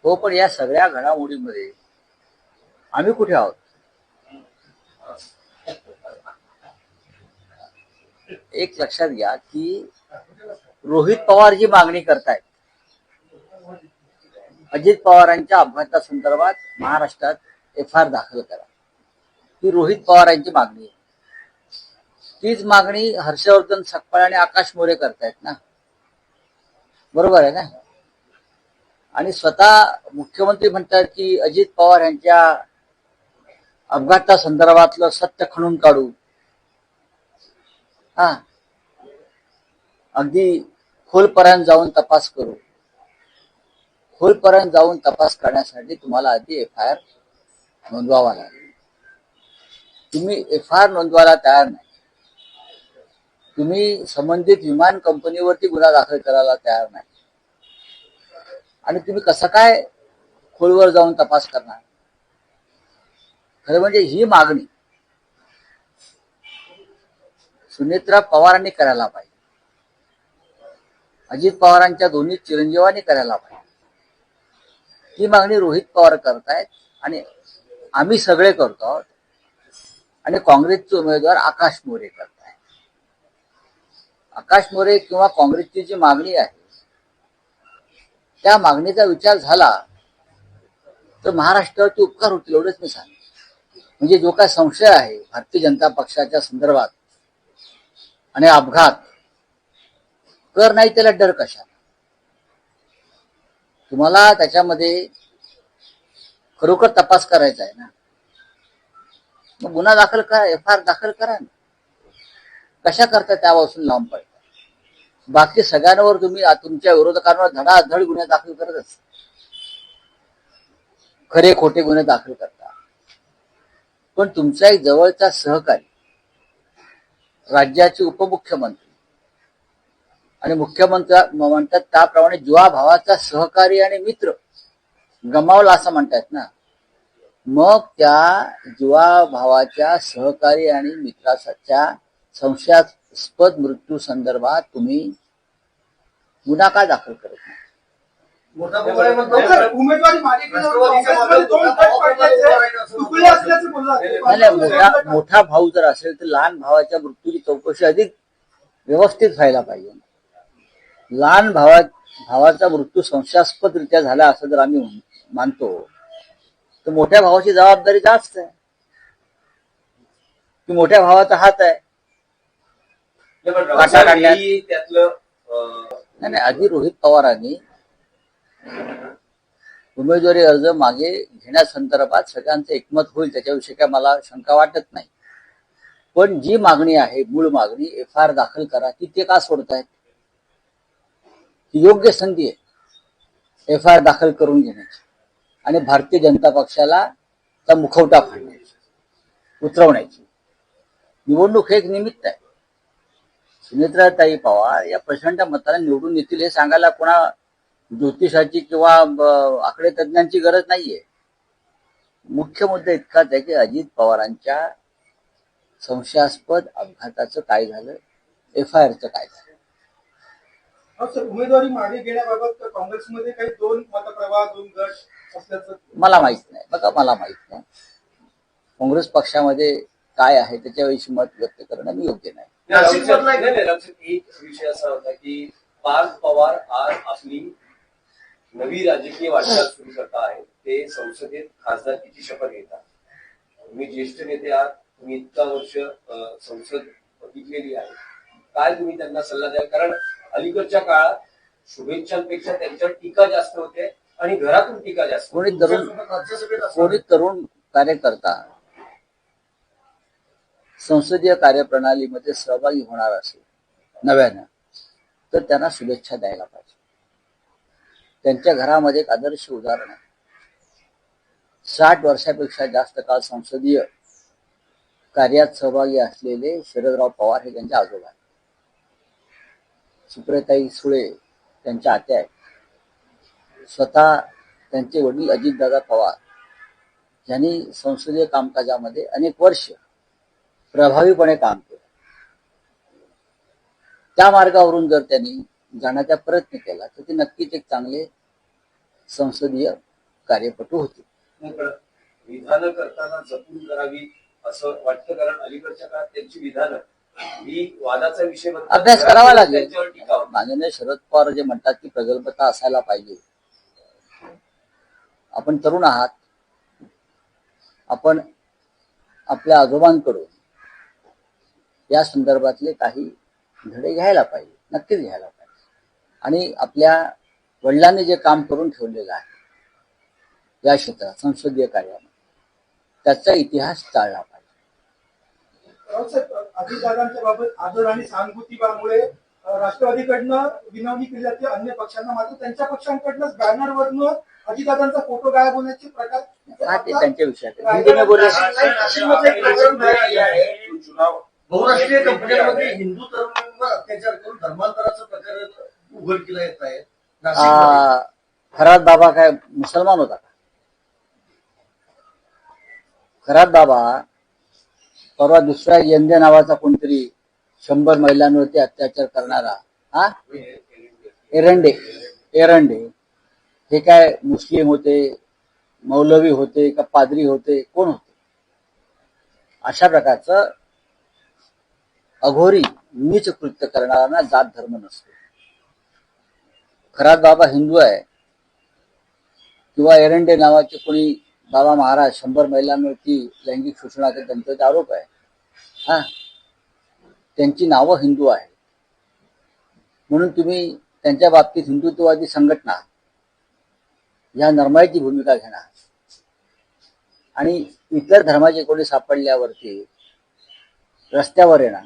हो, पण या सगळ्या घडामोडींमध्ये आम्ही कुठे आहोत? एक लक्षात घ्या की रोहित पवार जी मागणी करतायत अजित पवारांच्या अपघातासंदर्भात महाराष्ट्रात एफ.आय.आर. दाखल करा, ही रोहित पवारांची मागणी आहे. तीच मागणी हर्षवर्धन सकपाळ आणि आकाश मोरे करतायत ना, बरोबर आहे ना? आणि स्वतः मुख्यमंत्री म्हणतात की अजित पवार यांच्या अपघातासंदर्भातलं सत्य खणून काढू. हा, अगदी खोलपर्यंत जाऊन तपास करू. खोलपर्यंत जाऊन तपास करण्यासाठी तुम्हाला आधी एफ.आय.आर. नोंदवावा लागेल. तुम्ही एफ.आय.आर. नोंदवायला तयार नाही. तुम्ही संबंधित विमान कंपनीवरती गुन्हा दाखल करायला तयार नाही. आणि तुम्ही कसं काय खोलवर जाऊन तपास करणार? खरं म्हणजे ही मागणी सुनेत्रा पवारांनी करायला पाहिजे, अजित पवारांच्या दोन्ही चिरंजीवांनी करायला पाहिजे. ही मागणी रोहित पवार करतायत आणि आम्ही सगळे करतो आहोत. आणि काँग्रेसचे उमेदवार आकाश मोरे करतायत. आकाश मोरे किंवा काँग्रेसची जी मागणी आहे त्या मागणीचा विचार झाला तर महाराष्ट्रावरती उपकार होतील, एवढंच मी सांगेन. म्हणजे जो काय संशय आहे भारतीय जनता पक्षाच्या संदर्भात आणि अपघात कर नाही त्याला डर कशा? तुम्हाला त्याच्यामध्ये खरोखर तपास करायचा आहे ना, मग गुन्हा दाखल करा, एफ.आय.आर. दाखल करा ना. कशा करता त्यापासून लांब पडता? बाकी सगळ्यांवर तुम्ही तुमच्या विरोधकांवर धडाधड गुन्हे दाखल करतच, खरे खोटे गुन्हे दाखल करता. पण तुमचा एक जवळचा सहकारी राज्याचे उपमुख्यमंत्री आणि मुख्यमंत्री म्हणतात त्याप्रमाणे जीवाभावाचा सहकारी आणि मित्र गमावला असं म्हणतात ना, मग त्या जीवाभावाच्या सहकारी आणि मित्राच्या संशयास्पद मृत्यू संदर्भात तुम्ही गुन्हा का दाखल करत नाही? मोठा भाऊ जर असेल तर लहान भावाच्या मृत्यूची चौकशी अधिक व्यवस्थित व्हायला पाहिजे. लहान भावाचा मृत्यू संशयास्पदरित्या झाला असं जर आम्ही मानतो तर मोठ्या भावाची जबाबदारी जास्त आहे, की मोठ्या भावाचा हात आहे नाही. आधी रोहित पवारांनी उमेदवारी अर्ज मागे घेण्यासंदर्भात सगळ्यांचं एकमत होईल त्याच्याविषयी काय मला शंका वाटत नाही. पण जी मागणी आहे मूळ मागणी एफ.आय.आर. दाखल करा, ती ते का सोडतायत? ही योग्य संधी आहे एफ.आय.आर. दाखल करून घेण्याची आणि भारतीय जनता पक्षाला त्या मुखवटा फाडण्याची, उतरवण्याची. निवडणूक हे एक निमित्त आहे. सुनेत्राताई पवार या प्रचंड मताने निवडून येतील हे सांगायला कोणा ज्योतिषाची किंवा आकडे तज्ञांची गरज नाहीये. मुख्य मुद्दा इतकाच आहे की अजित पवारांच्या संशयास्पद अपघाताचं काय झालं, एफ.आय.आर.चं काय झालं. उमेदवारी मागे घेण्याबाबत काँग्रेसमध्ये काही दोन मतप्रवाह, दोन गट असल्याचं मला माहित नाही. बघा, मला माहित नाही काँग्रेस पक्षामध्ये काय आहे त्याच्याविषयी मत व्यक्त करणं मी योग्य नाही. एक विषय असा होता की पार्थ पवार आज आपली नवी राजकीय वाटचाल सुरू करता आहे. ते संसदेत खासदारकीची शपथ घेतात. तुम्ही ज्येष्ठ नेते आहात, तुम्ही इतका वर्ष संसद बघितलेली आहे. काय तुम्ही त्यांना सल्ला द्याल? कारण अलीकडच्या काळात शुभेच्छांपेक्षा त्यांच्यावर टीका जास्त होते आणि घरातून टीका जास्त. कोणी तरुण कार्यकर्ता संसदीय कार्यप्रणालीमध्ये सहभागी होणार असेल नव्यानं तर त्यांना शुभेच्छा द्यायला पाहिजे. त्यांच्या घरामध्ये एक आदर्श उदाहरण आहे. 60 वर्षापेक्षा जास्त काळ संसदीय कार्यात सहभागी असलेले शरदराव पवार हे त्यांचे आजोबा आहेत. सुप्रियाताई सुळे त्यांच्या आत्या आहेत. स्वतः त्यांचे वडील अजितदादा पवार यांनी संसदीय कामकाजामध्ये अनेक वर्ष प्रभावीपणे काम केलं. त्या मार्गावरून जर त्यांनी जाण्याचा प्रयत्न केला तर ते नक्कीच एक चांगले संसदीय कार्यपटू होते. नाही, पण विधानं करताना जपून करावी असं वाटतं, कारण अलीकडच्या काळात त्यांची विधानं ही वादाचा विषय बनतात. अभ्यास करावा लागेल. त्यांच्यावर टीका होते. माननीय शरद पवार जे म्हणतात की प्रगल्भता असायला पाहिजे. आपण तरुण आहात, आपण आपल्या आजोबांकडून या संदर्भातले काही धडे घ्यायला पाहिजे, नक्कीच घ्यायला पाहिजे. आणि आपल्या वडिलांनी जे काम करून ठेवलेलं आहे या क्षेत्रात संसदीय कार्यामध्ये, त्याचा इतिहास चालला पाहिजे. राऊतसाहेब, अजितदादांच्या बाबत आदर आणि सहानुभूतीमुळे राष्ट्रवादीकडनं विनवणी केली जाते अन्य पक्षांना, मात्र त्यांच्या पक्षांकडनं बॅनरवरनं अजितदादांचा फोटो गायब होण्याचे प्रकार हा ते त्यांच्या विषयात बोलले. बहुराष्ट्रीय कंपन्यांमध्ये हिंदू तरुणांवर अत्याचार करून धर्मांतराचं प्रकार उघडकीला येत आहे. खरात बाबा काय मुसलमान होता का? खरात बाबा परवा दुसरा यंदे नावाचा कोणतरी 100 महिलांवरती अत्याचार करणारा, हा एरंडे हे काय मुस्लिम होते, मौलवी होते का पादरी होते, कोण होते? अशा प्रकारचं अघोरी नीच कृत्य करणारा जात धर्म नसतो. खरात बाबा हिंदू आहे किंवा एरंडे नावाचे कोणी बाबा महाराज 100 महिलांवरती लैंगिक शोषणाचा त्यांचा आरोप आहे, हा त्यांची नावं हिंदू आहे म्हणून तुम्ही त्यांच्या बाबतीत हिंदुत्ववादी संघटना या नरमाईची भूमिका घेणार आणि इतर धर्माचे कोणी सापडल्यावरती रस्त्यावर येणार,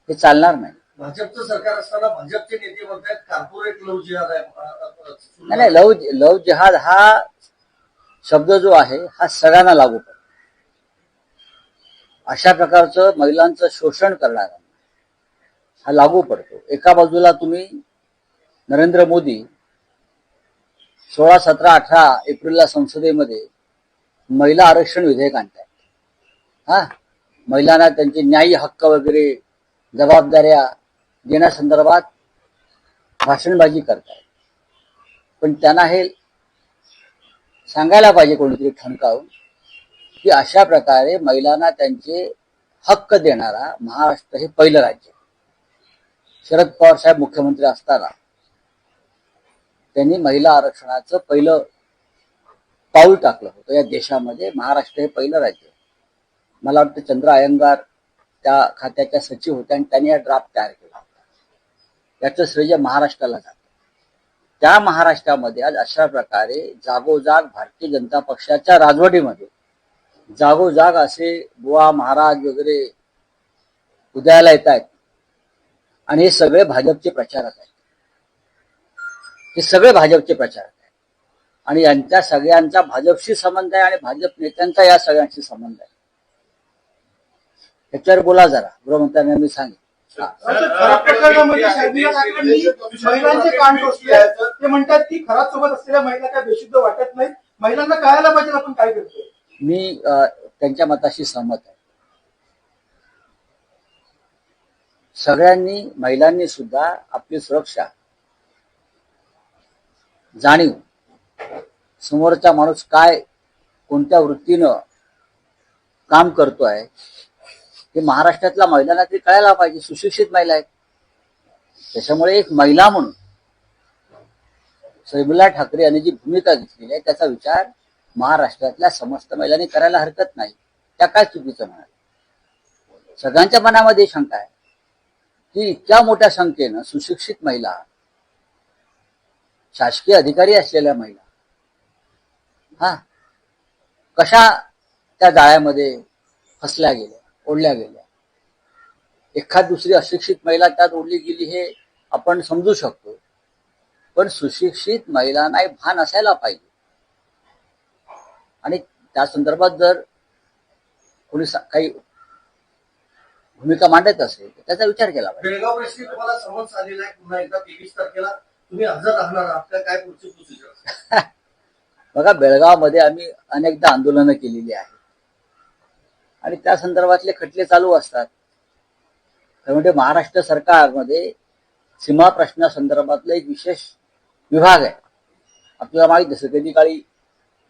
हे चालणार नाही. भाजपचं सरकार असताना भाजपचे नेते म्हणतात कॉर्पोरेट लव्ह जिहाद आहे. नाही, लव जिहाद हा शब्द जो आहे हा सगळ्यांना लागू पडतो. अशा प्रकारचं महिलांचं शोषण करणारा हा लागू पडतो. एका बाजूला तुम्ही नरेंद्र मोदी 16, 17, 18 एप्रिलला संसदेमध्ये महिला आरक्षण विधेयक आणतायत. हा महिलांना त्यांचे न्याय्य हक्क वगैरे जबाबदाऱ्या देण्यासंदर्भात भाषणबाजी करतायत. पण त्यांना हे सांगायला पाहिजे कोणीतरी ठणकावून की अशा प्रकारे महिलांना त्यांचे हक्क देणारा महाराष्ट्र हे पहिलं राज्य. शरद पवार साहेब मुख्यमंत्री असताना त्यांनी महिला आरक्षणाचं पहिलं पाऊल टाकलं होतं या देशामध्ये. महाराष्ट्र हे पहिलं राज्य. मला वाटतं चंद्र अय्यंगार त्या खात्याच्या सचिव होत्या आणि त्यांनी हा ड्राफ्ट तयार केला होता. याचं श्रेय महाराष्ट्राला जातं. त्या महाराष्ट्रामध्ये आज अशा प्रकारे जागोजाग भारतीय जनता पक्षाच्या राजवटीमध्ये जागोजाग असे बुवा महाराज वगैरे उदयाला येत आहेत आणि हे सगळे भाजपचे प्रचारक आहेत. हे सगळे भाजपचे प्रचारक आहेत आणि यांच्या सगळ्यांचा भाजपशी संबंध आहे आणि भाजप नेत्यांचा या सगळ्यांशी संबंध आहे. ह्याच्यावर बोला जरा. गृहमंत्र्यांनी सांगितलं खराब प्रकरणामध्ये शर्मिला काकांनी महिलांचे कान टोचले आहेत. ते म्हणतात की खराब सोबत असलेल्या महिला काय बेशुद्ध वाटत नाही, महिलांना कळायला पाहिजे आपण काय करतोय. मी त्यांच्या मताशी सहमत आहे. सगळ्यांनी महिलांनी सुद्धा आपली सुरक्षा जाणीव, समोरचा माणूस काय कोणत्या वृत्तीनं काम करतोय हे महाराष्ट्रातल्या महिलांना तरी कळायला पाहिजे. सुशिक्षित महिला आहेत. त्याच्यामुळे एक महिला म्हणून शर्मिला ठाकरे यांनी जी भूमिका घेतलेली आहे त्याचा विचार महाराष्ट्रातल्या समस्त महिलांनी करायला हरकत नाही. त्या काय चुकीचं म्हणाल. सगळ्यांच्या मनामध्ये शंका आहे की इतक्या मोठ्या संख्येनं सुशिक्षित महिला, शासकीय अधिकारी असलेल्या महिला हा कशा त्या जाळ्यामध्ये फसल्या गेल्या, ओढल्या गेल्या. एखाद दुसरी अशिक्षित महिला त्यात ओढली गेली हे आपण समजू शकतो, पण सुशिक्षित महिलांना भान असायला पाहिजे. आणि त्या संदर्भात जर कोणी काही भूमिका मांडत असेल तर त्याचा विचार केला पाहिजे. बेळगाव प्रश्नी तुम्हाला समन्स आलेला आहे पुन्हा एकदा 23 तारखेला तुम्ही हजर राहणार आहात. काय पुढची प्रोसिजर? बघा, बेळगावमध्ये आम्ही अनेकदा आंदोलनं केलेली आहेत आणि त्या संदर्भातले खटले चालू असतात. म्हणजे महाराष्ट्र सरकारमध्ये सीमा प्रश्नासंदर्भातला एक विशेष विभाग आहे आपल्याला माहित असेल कधी काळी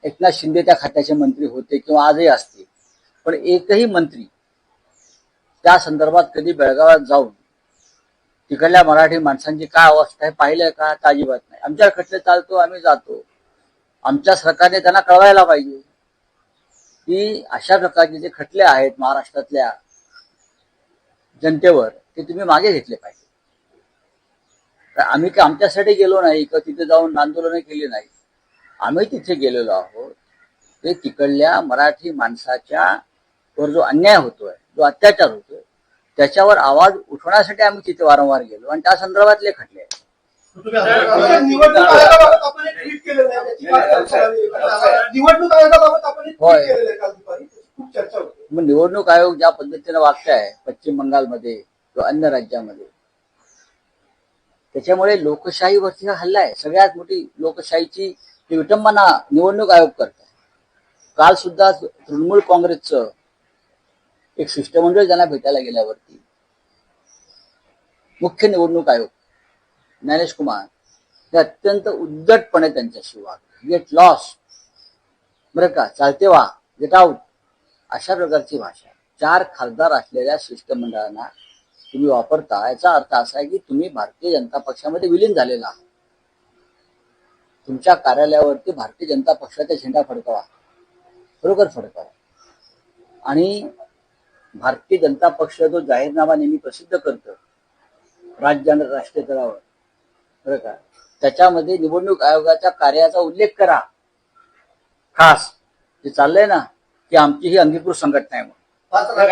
एकनाथ शिंदे त्या खात्याचे मंत्री होते किंवा आजही असतील, पण एकही मंत्री त्या संदर्भात कधी बेळगावात जाऊन तिकडल्या मराठी माणसांची काय अवस्था आहे पाहिलंय का? तर अजिबात नाही. आमच्या खटले चालतो, आम्ही जातो. आमच्या सरकारने त्यांना कळवायला पाहिजे की अशा प्रकारचे जे खटले आहेत महाराष्ट्रातल्या जनतेवर ते तुम्ही मागे घेतले पाहिजे. तर आम्ही काय आमच्यासाठी गेलो नाही किंवा तिथे जाऊन आंदोलनं केली नाही. आम्ही तिथे गेलेलो आहोत ते तिकडल्या मराठी माणसाच्या वर जो अन्याय होतोय, जो अत्याचार होतोय, त्याच्यावर आवाज उठवण्यासाठी आम्ही तिथे वारंवार गेलो आणि त्या संदर्भातले खटले आहेत. निवडणूक आयोगाबाबत आपण एक ट्विट केलेलं आहे, त्याची फार चर्चा झाली. निवडणूक आयोगाबाबत आपण एक ट्विट केलेलं आहे काल दुपारी, खूप चर्चा होते. मग निवडणूक आयोग ज्या पद्धतीने वागत आहे पश्चिम बंगालमध्ये किंवा अन्य राज्यामध्ये, त्याच्यामुळे लोकशाहीवरती हा हल्ला आहे. सगळ्यात मोठी लोकशाहीची विटंबना निवडणूक आयोग करत आहे. काल सुद्धा तृणमूल काँग्रेसचं एक शिष्टमंडळ त्यांना भेटायला गेल्यावरती मुख्य निवडणूक आयोग ज्ञानेश कुमार हे अत्यंत उद्धटपणे त्यांच्याशी वागले. गेट लॉस, बरं का, चालते वा, गेट आउट, अशा प्रकारची भाषा 4 खासदार असलेल्या शिष्टमंडळांना तुम्ही वापरता. याचा अर्थ असा आहे की तुम्ही भारतीय जनता पक्षामध्ये विलीन झालेला आहात. तुमच्या कार्यालयावरती भारतीय जनता पक्षाचा झेंडा फडकवा, बरोबर फडकवा. आणि भारतीय जनता पक्ष जो जाहीरनामा नेहमी प्रसिद्ध करतं राज्य आणि राष्ट्रीय स्तरावर, बरं का, त्याच्यामध्ये निवडणूक आयोगाच्या कार्याचा उल्लेख करा. खास जे चाललंय ना की आमची ही अंगीकृत संघटना आहे म्हणून.